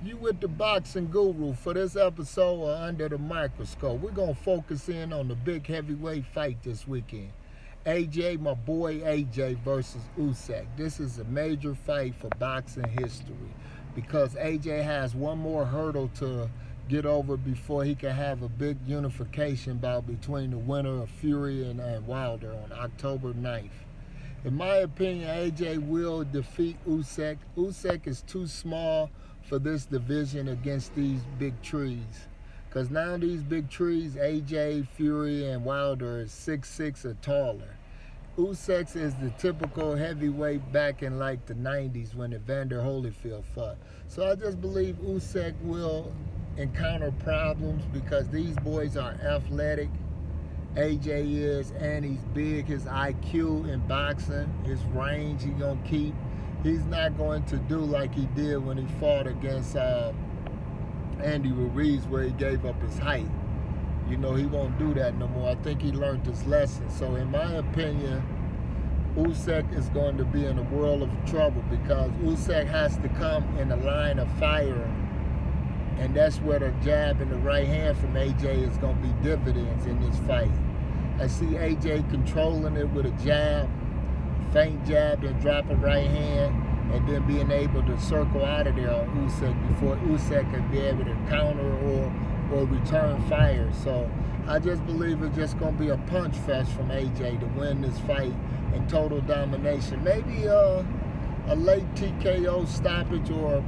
You with the Boxing Guru. For this episode of Under the Microscope, we're going to focus in on the big heavyweight fight this weekend. AJ, my boy AJ versus Usyk. This is a major fight for boxing history because AJ has one more hurdle to get over before he can have a big unification bout between the winner of Fury and Wilder on October 9th. In my opinion, AJ will defeat Usyk. Usyk is too small for this division against these big trees. Because now these big trees, AJ, Fury, and Wilder is 6'6" or taller. Usyk is the typical heavyweight back in like the 90s when Evander Holyfield fought. So I just believe Usyk will encounter problems because these boys are athletic. AJ is, and he's big. His IQ in boxing, his range he gonna keep. He's not going to do like he did when he fought against Andy Ruiz, where he gave up his height. You know, he won't do that no more. I think he learned his lesson. So in my opinion, Usyk is going to be in a world of trouble because Usyk has to come in a line of fire, and that's where the jab and the right hand from AJ is going to be dividends in this fight. I see AJ controlling it with a jab, feint jab, then drop a right hand, and then being able to circle out of there on Usyk before Usyk can be able to counter or return fire. So I just believe it's just going to be a punch fest from AJ to win this fight in total domination. Maybe a late TKO stoppage, or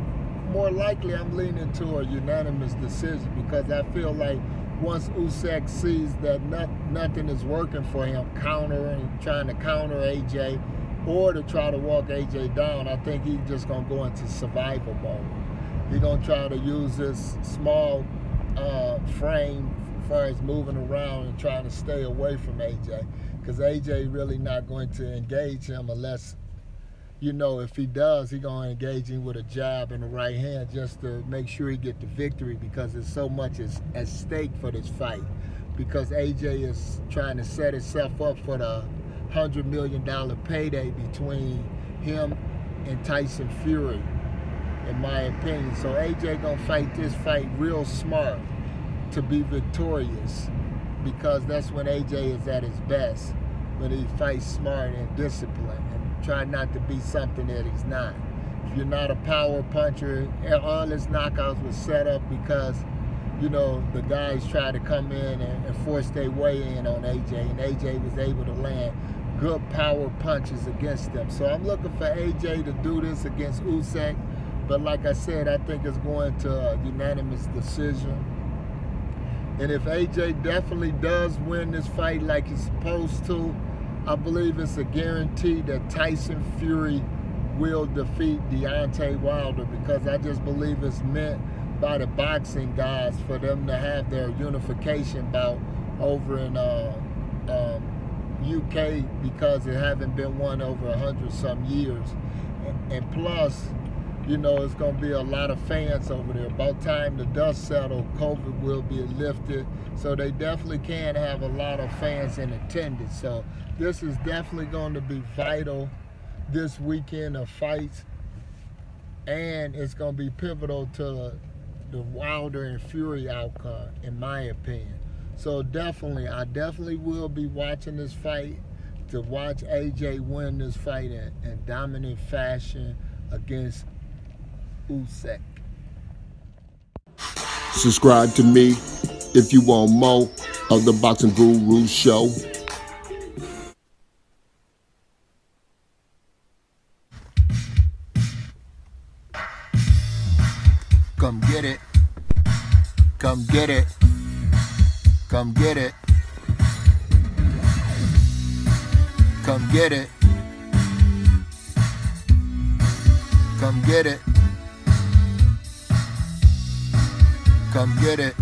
more likely I'm leaning to a unanimous decision because I feel like once Usyk sees that nothing is working for him, trying to counter AJ or to try to walk AJ down, I think he's just going to go into survival mode. He's going to try to use this small frame as far as moving around and trying to stay away from AJ because AJ really not going to engage him unless, you know, if he does, he's going to engage him with a jab and a right hand just to make sure he get the victory because there's so much at stake for this fight because AJ is trying to set himself up for the $100 million payday between him and Tyson Fury, in my opinion. So AJ going to fight this fight real smart to be victorious because that's when AJ is at his best, when he fights smart and disciplined. Try not to be something that he's not. If you're not a power puncher, all his knockouts was set up because, you know, the guys tried to come in and force their way in on AJ, and AJ was able to land good power punches against them. So I'm looking for AJ to do this against Usyk, but like I said, I think it's going to a unanimous decision. And if AJ definitely does win this fight like he's supposed to, I believe it's a guarantee that Tyson Fury will defeat Deontay Wilder because I just believe it's meant by the boxing guys for them to have their unification bout over in UK because it haven't been won over 100-some years. And plus, you know, it's going to be a lot of fans over there. About time the dust settle, COVID will be lifted. So they definitely can have a lot of fans in attendance. So this is definitely going to be vital this weekend of fights. And it's going to be pivotal to the Wilder and Fury outcome, in my opinion. So I definitely will be watching this fight to watch AJ win this fight in dominant fashion against Usyk. Subscribe to me if you want more of the Boxing Guru Show. Come get it. Come get it. Come get it. Come get it. Come get it. Come get it.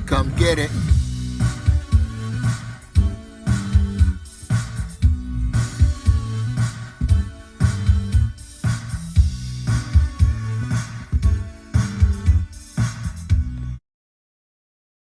Come get it.